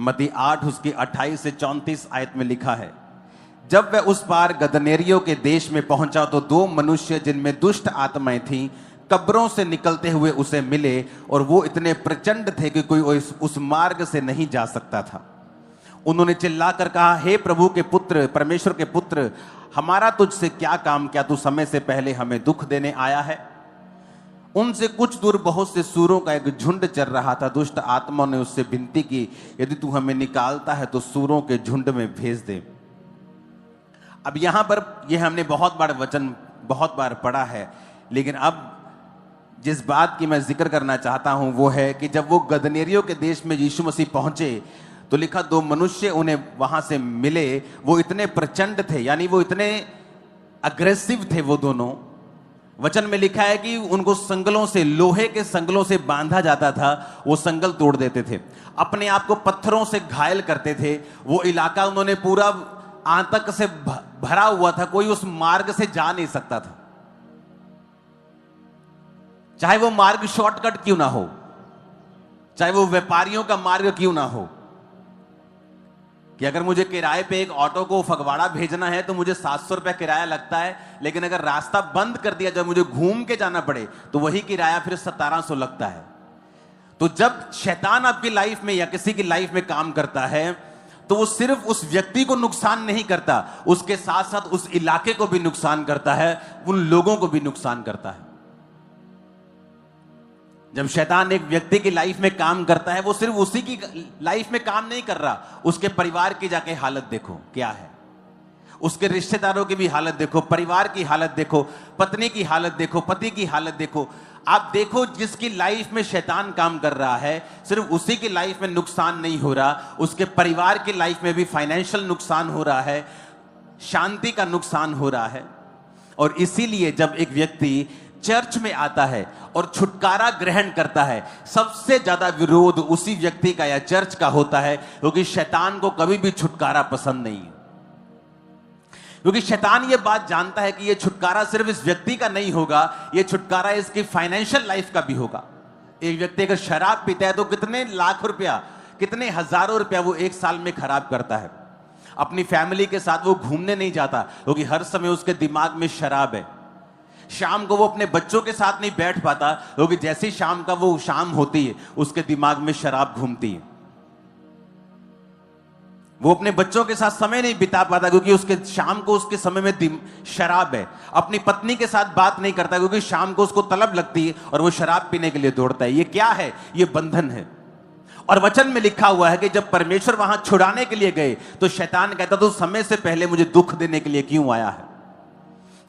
मत्ती 8 उसकी 28 से 34 आयत में लिखा है, जब वह उस पार गदनेरियों के देश में पहुंचा तो दो मनुष्य जिनमें दुष्ट आत्माएं थीं कब्रों से निकलते हुए उसे मिले, और वो इतने प्रचंड थे कि कोई उस मार्ग से नहीं जा सकता था। उन्होंने चिल्लाकर कहा, हे प्रभु के पुत्र, परमेश्वर के पुत्र, हमारा तुझसे क्या काम? क्या तू समय से पहले हमें दुख देने आया है? उनसे कुछ दूर बहुत से सूरों का एक झुंड चल रहा था। दुष्ट आत्मा ने उससे विनती की, यदि तू हमें निकालता है तो सूरों के झुंड में भेज दे। अब यहां पर यह हमने बहुत बार वचन बहुत बार पढ़ा है, लेकिन अब जिस बात की मैं जिक्र करना चाहता हूं वो है कि जब वो गदनेरियों के देश में यीशु मसीह पहुंचे तो लिखा दो मनुष्य उन्हें वहां से मिले। वो इतने प्रचंड थे, यानी वो इतने अग्रेसिव थे वो दोनों। वचन में लिखा है कि उनको संगलों से, लोहे के संगलों से बांधा जाता था, वो संगल तोड़ देते थे, अपने आप को पत्थरों से घायल करते थे। वो इलाका उन्होंने पूरा आतंक से भरा हुआ था, कोई उस मार्ग से जा नहीं सकता था, चाहे वो मार्ग शॉर्टकट क्यों ना हो, चाहे वो व्यापारियों का मार्ग क्यों ना हो। कि अगर मुझे किराए पे एक ऑटो को फगवाड़ा भेजना है तो मुझे 700 रुपया किराया लगता है, लेकिन अगर रास्ता बंद कर दिया, जब मुझे घूम के जाना पड़े तो वही किराया फिर 1700 लगता है। तो जब शैतान आपकी लाइफ में या किसी की लाइफ में काम करता है तो वो सिर्फ उस व्यक्ति को नुकसान नहीं करता, उसके साथ साथ उस इलाके को भी नुकसान करता है, उन लोगों को भी नुकसान करता है। जब शैतान एक व्यक्ति की लाइफ में काम करता है, वो सिर्फ उसी की लाइफ में काम नहीं कर रहा, उसके परिवार की जाके हालत देखो क्या है, उसके रिश्तेदारों की भी हालत देखो, परिवार की हालत देखो, पत्नी की हालत देखो, पति की हालत देखो। आप देखो, जिसकी लाइफ में शैतान काम कर रहा है सिर्फ उसी की लाइफ में नुकसान नहीं हो रहा, उसके परिवार की लाइफ में भी फाइनेंशियल नुकसान हो रहा है, शांति का नुकसान हो रहा है। और इसीलिए जब एक व्यक्ति चर्च में आता है और छुटकारा ग्रहण करता है, सबसे ज्यादा विरोध उसी व्यक्ति का या चर्च का होता है, क्योंकि शैतान को कभी भी छुटकारा पसंद नहीं है। क्योंकि शैतान ये बात जानता है कि ये छुटकारा सिर्फ इस व्यक्ति का नहीं होगा, ये छुटकारा इसकी फाइनेंशियल लाइफ का भी होगा। एक व्यक्ति अगर शराब पीता है तो कितने लाख रुपया, कितने हजारों रुपया वो एक साल में खराब करता है। अपनी फैमिली के साथ वो घूमने नहीं जाता क्योंकि हर समय उसके दिमाग में शराब है। शाम को वो अपने बच्चों के साथ नहीं बैठ पाता क्योंकि जैसे शाम का वो शाम होती है उसके दिमाग में शराब घूमती है। वो अपने बच्चों के साथ समय नहीं बिता पाता क्योंकि उसके शाम को उसके समय में शराब है। अपनी पत्नी के साथ बात नहीं करता क्योंकि शाम को उसको तलब लगती है और वो शराब पीने के लिए दौड़ता है। ये क्या है? ये बंधन है। और वचन में लिखा हुआ है कि जब परमेश्वर वहां छुड़ाने के लिए गए तो शैतान कहता तो समय से पहले मुझे दुख देने के लिए क्यों आया है?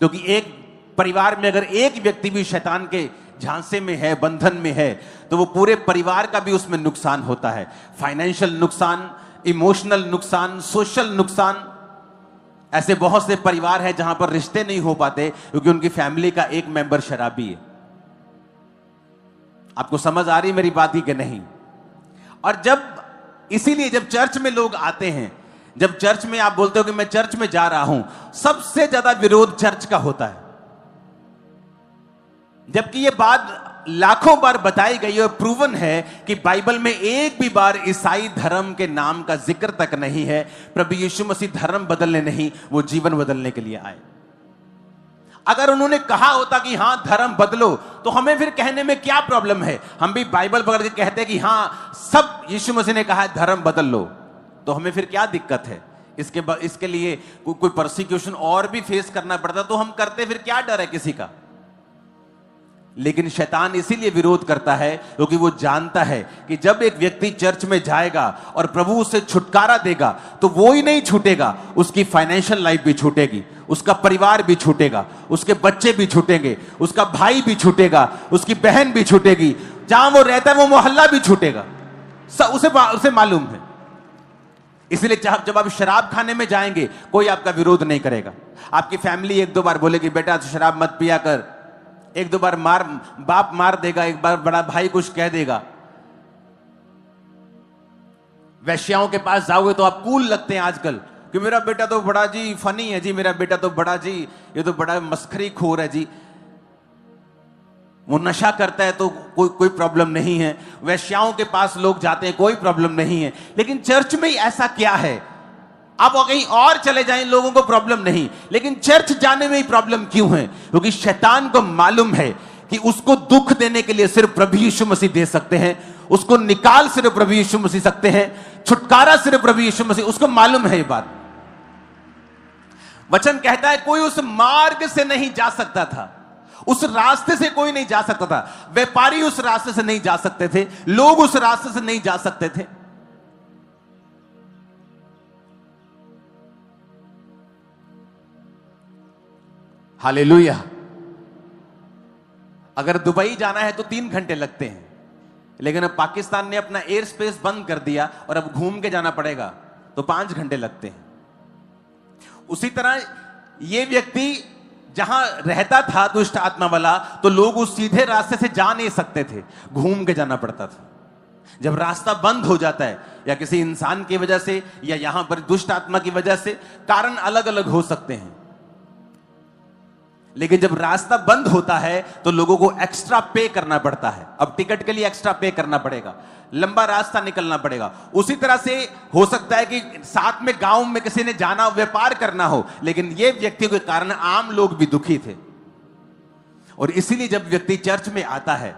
क्योंकि एक परिवार में अगर एक व्यक्ति भी शैतान के झांसे में है, बंधन में है, तो वो पूरे परिवार का भी उसमें नुकसान होता है। फाइनेंशियल नुकसान, इमोशनल नुकसान, सोशल नुकसान। ऐसे बहुत से परिवार हैं जहां पर रिश्ते नहीं हो पाते क्योंकि उनकी फैमिली का एक मेंबर शराबी है। आपको समझ आ रही मेरी बात ही कि नहीं? और जब इसीलिए जब चर्च में लोग आते हैं, जब चर्च में आप बोलते हो कि मैं चर्च में जा रहा हूं, सबसे ज्यादा विरोध चर्च का होता है। जबकि यह बात लाखों बार बताई गई और प्रूवन है कि बाइबल में एक भी बार ईसाई धर्म के नाम का जिक्र तक नहीं है। प्रभु यीशु मसीह धर्म बदलने नहीं, वो जीवन बदलने के लिए आए। अगर उन्होंने कहा होता कि हां धर्म बदलो, तो हमें फिर कहने में क्या प्रॉब्लम है? हम भी बाइबल पकड़ के कहते हैं कि हां सब यीशु मसीह ने कहा है धर्म बदल लो, तो हमें फिर क्या दिक्कत है? इसके लिए कोई परसिक्यूशन और भी फेस करना पड़ता तो हम करते, फिर क्या डर है किसी का? लेकिन शैतान इसीलिए विरोध करता है क्योंकि वो जानता है कि जब एक व्यक्ति चर्च में जाएगा और प्रभु उसे छुटकारा देगा तो वो ही नहीं छूटेगा, उसकी फाइनेंशियल लाइफ भी छूटेगी, उसका परिवार भी छूटेगा, उसके बच्चे भी छूटेंगे, उसका भाई भी छूटेगा, उसकी बहन भी छूटेगी, जहां वो रहता है वो मोहल्ला भी छूटेगा। उसे मालूम है। इसलिए जब आप शराब खाने में जाएंगे कोई आपका विरोध नहीं करेगा। आपकी फैमिली एक दो बार बोलेगी बेटा शराब मत पिया कर, एक दो बार बाप मार देगा, एक बार बड़ा भाई कुछ कह देगा। वैश्याओं के पास जाओगे तो आप कूल लगते हैं आजकल कि मेरा बेटा तो बड़ा जी फनी है जी, मेरा बेटा तो बड़ा जी ये तो बड़ा मस्खरी खोर है जी। वो नशा करता है तो कोई प्रॉब्लम नहीं है, वैश्याओं के पास लोग जाते हैं, कोई प्रॉब्लम नहीं है। लेकिन चर्च में ऐसा क्या है? आप कहीं और चले जाएं, लोगों को प्रॉब्लम नहीं, लेकिन चर्च जाने में ही प्रॉब्लम क्यों है? क्योंकि शैतान को मालूम है कि उसको दुख देने के लिए सिर्फ प्रभु यीशु मसीह दे सकते हैं, उसको निकाल सिर्फ प्रभु यीशु मसीह सकते हैं, छुटकारा सिर्फ प्रभु यीशु मसीह। उसको मालूम है ये बात। वचन कहता है कोई उस मार्ग से नहीं जा सकता था, उस रास्ते से कोई नहीं जा सकता था। व्यापारी उस रास्ते से नहीं जा सकते थे, लोग उस रास्ते से नहीं जा सकते थे। हालेलुया। अगर दुबई जाना है तो 3 घंटे लगते हैं, लेकिन अब पाकिस्तान ने अपना एयर स्पेस बंद कर दिया और अब घूम के जाना पड़ेगा तो 5 घंटे लगते हैं। उसी तरह यह व्यक्ति जहां रहता था दुष्ट आत्मा वाला, तो लोग उस सीधे रास्ते से जा नहीं सकते थे, घूम के जाना पड़ता था। जब रास्ता बंद हो जाता है, या किसी इंसान की वजह से या यहां पर दुष्ट आत्मा की वजह से, कारण अलग अलग हो सकते हैं, लेकिन जब रास्ता बंद होता है तो लोगों को एक्स्ट्रा पे करना पड़ता है। अब टिकट के लिए एक्स्ट्रा पे करना पड़ेगा, लंबा रास्ता निकलना पड़ेगा। उसी तरह से हो सकता है कि साथ में गांव में किसी ने जाना, व्यापार करना हो, लेकिन ये व्यक्तियों के कारण आम लोग भी दुखी थे। और इसीलिए जब व्यक्ति चर्च में आता है,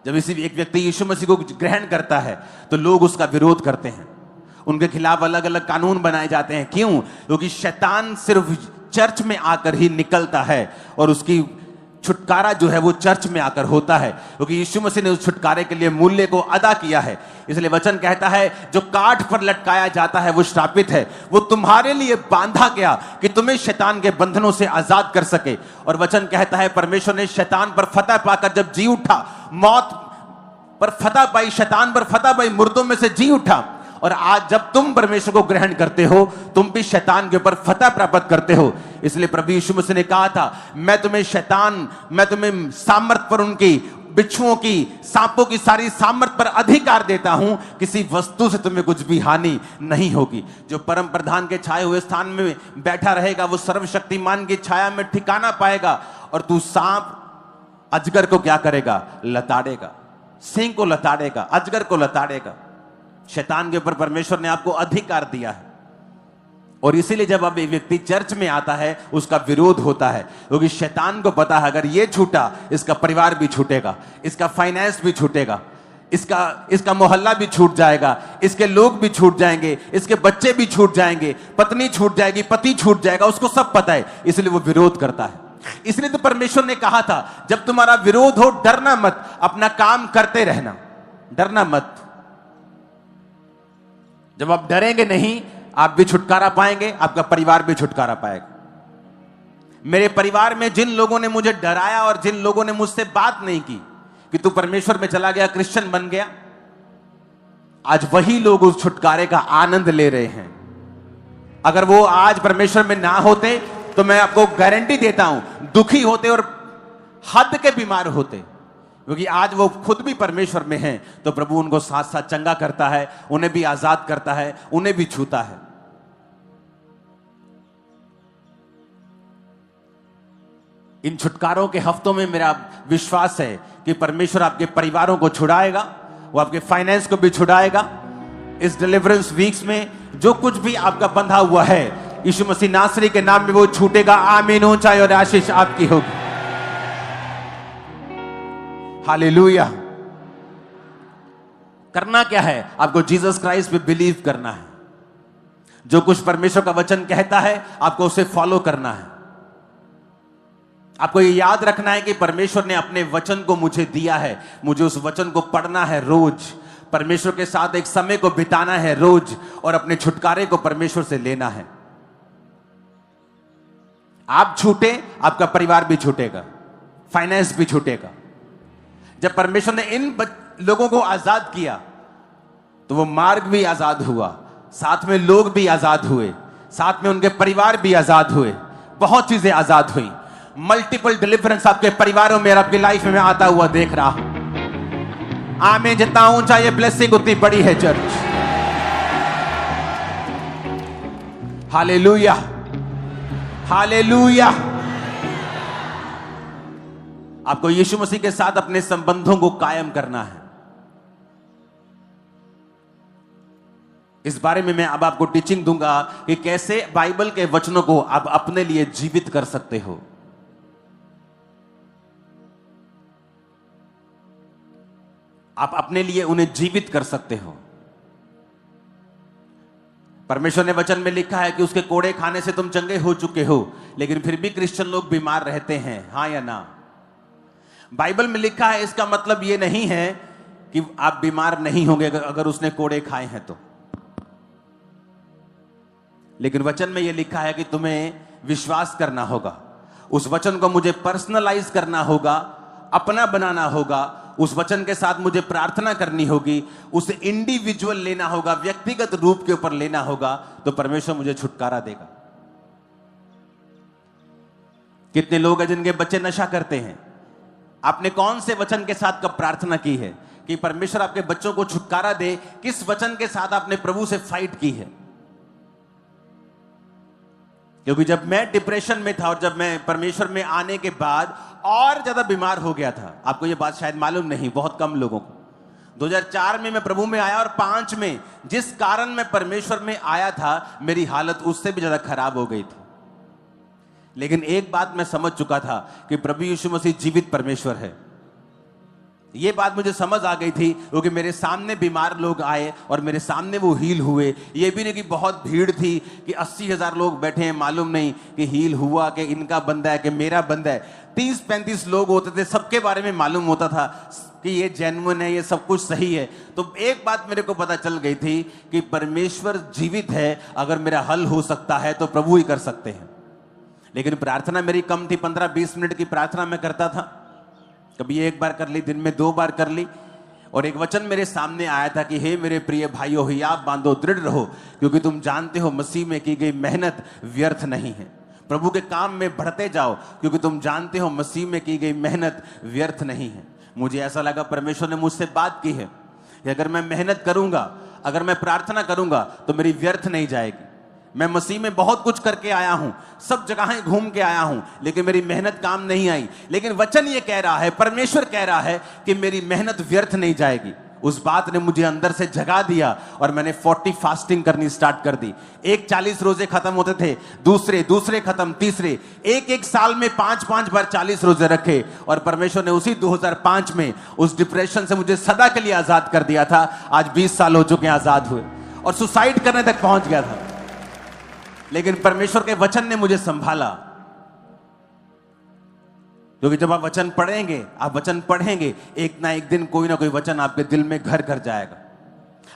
जब एक व्यक्ति यीशु मसीह को ग्रहण करता है, तो लोग उसका विरोध करते हैं, उनके खिलाफ अलग अलग कानून बनाए जाते हैं। क्यों? क्योंकि शैतान सिर्फ चर्च में आकर ही निकलता है और उसकी छुटकारा जो है वो चर्च में आकर होता है, क्योंकि यीशु मसीह ने उस छुटकारे के लिए मूल्य को अदा किया है। इसलिए वचन कहता है जो काठ पर लटकाया जाता है वो श्रापित है, वो तुम्हारे लिए बांधा गया कि तुम्हें शैतान के बंधनों से आजाद कर सके। और वचन कहता है परमेश्वर ने शैतान पर फतह पाकर जब जी उठा, मौत पर फतह पाई, शैतान पर फतह पाई, मुर्दों में से जी उठा। और आज जब तुम परमेश्वर को ग्रहण करते हो, तुम भी शैतान के ऊपर फतह प्राप्त करते हो। इसलिए प्रभु यीशु मसीह ने कहा था, मैं तुम्हें सामर्थ पर, उनकी बिच्छुओं की, सांपों की सारी सामर्थ पर अधिकार देता हूं, किसी वस्तु से तुम्हें कुछ भी हानि नहीं होगी। जो परम प्रधान के छाए हुए स्थान में बैठा रहेगा वो सर्वशक्तिमान की छाया में ठिकाना पाएगा। और तू सांप अजगर को क्या करेगा? लताड़ेगा, सिंह को लताड़ेगा, अजगर को लताड़ेगा। शैतान के ऊपर परमेश्वर ने आपको अधिकार दिया है। और इसीलिए जब अब एक व्यक्ति चर्च में आता है उसका विरोध होता है, क्योंकि शैतान को पता है अगर ये छूटा इसका परिवार भी छूटेगा, इसका फाइनेंस भी छूटेगा, इसका मोहल्ला भी छूट जाएगा, इसके लोग भी छूट जाएंगे, इसके बच्चे भी छूट जाएंगे, पत्नी छूट जाएगी, पति छूट जाएगा, उसको सब पता है, इसलिए वो विरोध करता है। इसलिए तो परमेश्वर ने कहा था जब तुम्हारा विरोध हो डरना मत, अपना काम करते रहना, डरना मत। जब आप डरेंगे नहीं, आप भी छुटकारा पाएंगे, आपका परिवार भी छुटकारा पाएगा। मेरे परिवार में जिन लोगों ने मुझे डराया और जिन लोगों ने मुझसे बात नहीं की कि तू परमेश्वर में चला गया, क्रिश्चियन बन गया, आज वही लोग उस छुटकारे का आनंद ले रहे हैं। अगर वो आज परमेश्वर में ना होते तो मैं आपको गारंटी देता हूं दुखी होते और हद के बीमार होते। क्योंकि आज वो खुद भी परमेश्वर में हैं, तो प्रभु उनको साथ साथ चंगा करता है, उन्हें भी आजाद करता है, उन्हें भी छूता है। इन छुटकारों के हफ्तों में मेरा विश्वास है कि परमेश्वर आपके परिवारों को छुड़ाएगा, वो आपके फाइनेंस को भी छुड़ाएगा। इस डिलीवरेंस वीक्स में जो कुछ भी आपका बंधा हुआ है, यीशु मसीह नासरी के नाम में वो छूटेगा। आमीन। ऊंचाई और आशीष आपकी होगी। हालेलुया। करना क्या है? आपको जीसस क्राइस्ट पे बिलीव करना है। जो कुछ परमेश्वर का वचन कहता है आपको उसे फॉलो करना है। आपको ये याद रखना है कि परमेश्वर ने अपने वचन को मुझे दिया है, मुझे उस वचन को पढ़ना है रोज, परमेश्वर के साथ एक समय को बिताना है रोज, और अपने छुटकारे को परमेश्वर से लेना है। आप छूटे, आपका परिवार भी छूटेगा, फाइनेंस भी छूटेगा। जब परमेश्वर ने इन लोगों को आजाद किया तो वो मार्ग भी आजाद हुआ, साथ में लोग भी आजाद हुए, साथ में उनके परिवार भी आजाद हुए, बहुत चीजें आजाद हुई। मल्टीपल डिलीवरेंस आपके परिवारों में, आपकी लाइफ में आता हुआ देख रहा हूं। आमीन। जितना ऊंचा ये ब्लेसिंग उतनी बड़ी है चर्च। Hallelujah, hallelujah. आपको यीशु मसीह के साथ अपने संबंधों को कायम करना है। इस बारे में मैं अब आपको टीचिंग दूंगा कि कैसे बाइबल के वचनों को आप अपने लिए जीवित कर सकते हो। आप अपने लिए उन्हें जीवित कर सकते हो। परमेश्वर ने वचन में लिखा है कि उसके कोड़े खाने से तुम चंगे हो चुके हो, लेकिन फिर भी क्रिश्चियन लोग बीमार रहते हैं, हां या ना? बाइबल में लिखा है, इसका मतलब यह नहीं है कि आप बीमार नहीं होंगे अगर उसने कोड़े खाए हैं तो। लेकिन वचन में यह लिखा है कि तुम्हें विश्वास करना होगा, उस वचन को मुझे पर्सनलाइज करना होगा, अपना बनाना होगा, उस वचन के साथ मुझे प्रार्थना करनी होगी, उसे इंडिविजुअल लेना होगा, व्यक्तिगत रूप के ऊपर लेना होगा, तो परमेश्वर मुझे छुटकारा देगा। कितने लोग हैं जिनके बच्चे नशा करते हैं? आपने कौन से वचन के साथ कब प्रार्थना की है कि परमेश्वर आपके बच्चों को छुटकारा दे? किस वचन के साथ आपने प्रभु से फाइट की है? क्योंकि जब मैं डिप्रेशन में था और जब मैं परमेश्वर में आने के बाद और ज्यादा बीमार हो गया था, आपको यह बात शायद मालूम नहीं, बहुत कम लोगों को। 2004 में मैं प्रभु में आया और 5 में जिस कारण मैं परमेश्वर में आया था, मेरी हालत उससे भी ज्यादा खराब हो गई थी। लेकिन एक बात मैं समझ चुका था कि प्रभु यीशु मसीह जीवित परमेश्वर है। ये बात मुझे समझ आ गई थी क्योंकि मेरे सामने बीमार लोग आए और मेरे सामने वो हील हुए। ये भी नहीं कि बहुत भीड़ थी कि 80,000 लोग बैठे हैं, मालूम नहीं कि हील हुआ कि इनका बंदा है कि मेरा बंदा है। 30-35 लोग होते थे, सबके बारे में मालूम होता था कि ये जेन्युइन है, ये सब कुछ सही है। तो एक बात मेरे को पता चल गई थी कि परमेश्वर जीवित है। अगर मेरा हल हो सकता है तो प्रभु ही कर सकते हैं। लेकिन प्रार्थना मेरी कम थी, 15-20 मिनट की प्रार्थना मैं करता था, कभी एक बार कर ली, दिन में 2 बार कर ली। और एक वचन मेरे सामने आया था कि हे मेरे प्रिय भाइयों, हियाव बांधो, दृढ़ रहो, क्योंकि तुम जानते हो मसीह में की गई मेहनत व्यर्थ नहीं है। प्रभु के काम में बढ़ते जाओ, क्योंकि तुम जानते हो मसीह में की गई मेहनत व्यर्थ नहीं है। मुझे ऐसा लगा परमेश्वर ने मुझसे बात की है कि अगर मैं मेहनत करूंगा, अगर मैं प्रार्थना करूंगा तो मेरी व्यर्थ नहीं जाएगी। मैं मसीह में बहुत कुछ करके आया हूं, सब जगहें घूम के आया हूं, लेकिन मेरी मेहनत काम नहीं आई। लेकिन वचन ये कह रहा है, परमेश्वर कह रहा है कि मेरी मेहनत व्यर्थ नहीं जाएगी। उस बात ने मुझे अंदर से जगा दिया और मैंने 40 फास्टिंग करनी स्टार्ट कर दी। 40 रोजे खत्म होते थे, दूसरे खत्म, तीसरे, एक साल में 5-5 बार 40 रोजे रखे। और परमेश्वर ने उसी 2005 में उस डिप्रेशन से मुझे सदा के लिए आजाद कर दिया था। आज 20 साल हो चुके हैं आजाद हुए, और सुसाइड करने तक पहुंच गया था, लेकिन परमेश्वर के वचन ने मुझे संभाला। क्योंकि जब आप वचन पढ़ेंगे, एक ना एक दिन कोई ना कोई वचन आपके दिल में घर कर जाएगा।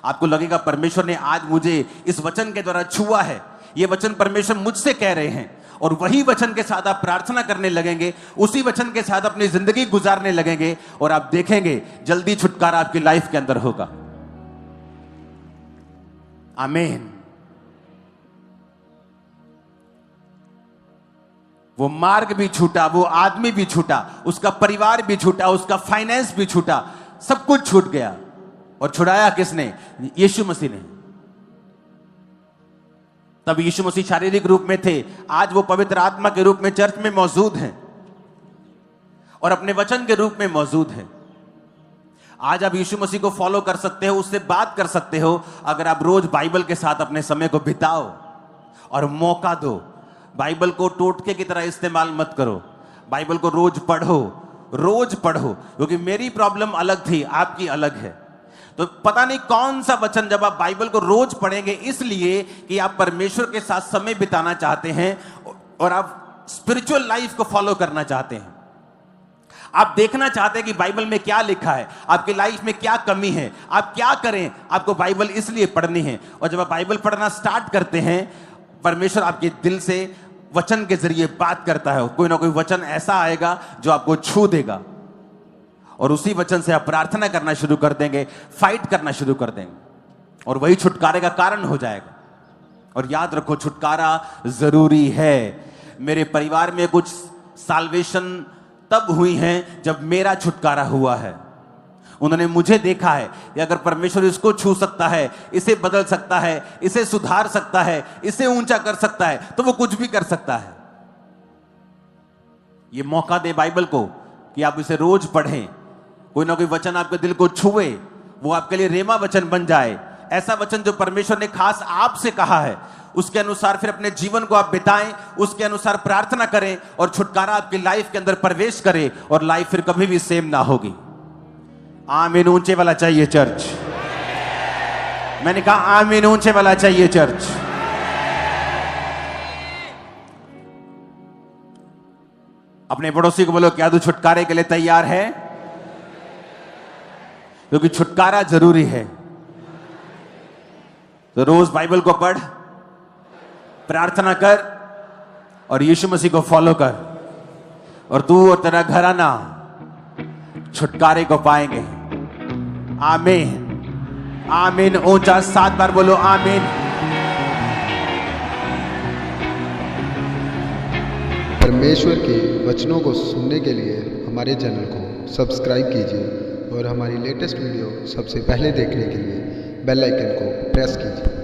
आपको लगेगा परमेश्वर ने आज मुझे इस वचन के द्वारा छुआ है, ये वचन परमेश्वर मुझसे कह रहे हैं। और वही वचन के साथ आप प्रार्थना करने लगेंगे, उसी वचन के साथ अपनी जिंदगी गुजारने लगेंगे, और आप देखेंगे जल्दी छुटकारा आपकी लाइफ के अंदर होगा। आमीन। वो मार्ग भी छूटा, वो आदमी भी छूटा, उसका परिवार भी छूटा, उसका फाइनेंस भी छूटा, सब कुछ छूट गया। और छुड़ाया किसने? यीशु मसीह ने। तब यीशु मसीह शारीरिक रूप में थे, आज वो पवित्र आत्मा के रूप में चर्च में मौजूद हैं और अपने वचन के रूप में मौजूद हैं। आज आप यीशु मसीह को फॉलो कर सकते हो, उससे बात कर सकते हो, अगर आप रोज बाइबल के साथ अपने समय को बिताओ और मौका दो। बाइबल को टोटके की तरह इस्तेमाल मत करो, बाइबल को रोज पढ़ो, क्योंकि मेरी प्रॉब्लम अलग थी, आपकी अलग है। तो पता नहीं कौन सा वचन, जब आप बाइबल को रोज पढ़ेंगे, इसलिए कि आप परमेश्वर के साथ समय बिताना चाहते हैं और आप स्पिरिचुअल लाइफ को फॉलो करना चाहते हैं। आप देखना चाहते हैं कि बाइबल में क्या लिखा है, आपकी लाइफ में क्या कमी है, आप क्या करें। आपको बाइबल इसलिए पढ़नी है, और जब आप बाइबल पढ़ना स्टार्ट करते हैं, परमेश्वर आपके दिल से वचन के जरिए बात करता है। कोई ना कोई वचन ऐसा आएगा जो आपको छू देगा, और उसी वचन से आप प्रार्थना करना शुरू कर देंगे, फाइट करना शुरू कर देंगे, और वही छुटकारे का कारण हो जाएगा। और याद रखो, छुटकारा जरूरी है। मेरे परिवार में कुछ साल्वेशन तब हुई है जब मेरा छुटकारा हुआ है। उन्होंने मुझे देखा है कि अगर परमेश्वर इसको छू सकता है, इसे बदल सकता है, इसे सुधार सकता है, इसे ऊंचा कर सकता है, तो वो कुछ भी कर सकता है। ये मौका दे बाइबल को कि आप इसे रोज पढ़ें, कोई ना कोई वचन आपके दिल को छुए, वो आपके लिए रेमा वचन बन जाए। ऐसा वचन जो परमेश्वर ने खास आपसे कहा है, उसके अनुसार फिर अपने जीवन को आप बिताएं, उसके अनुसार प्रार्थना करें और छुटकारा आपकी लाइफ के अंदर प्रवेश करे और लाइफ फिर कभी भी सेम ना होगी। आमीन ऊंचे वाला चाहिए चर्च। मैंने कहा आमीन ऊंचे वाला चाहिए चर्च। अपने पड़ोसी को बोलो, क्या तू छुटकारे के लिए तैयार है? क्योंकि छुटकारा जरूरी है। तो रोज बाइबल को पढ़, प्रार्थना कर और यीशु मसीह को फॉलो कर, और तू और तेरा घराना छुटकारे को पाएंगे। आमीन आमीन। ऊंचा 7 बार बोलो आमीन। परमेश्वर के वचनों को सुनने के लिए हमारे चैनल को सब्सक्राइब कीजिए और हमारी लेटेस्ट वीडियो सबसे पहले देखने के लिए बेल आइकन को प्रेस कीजिए।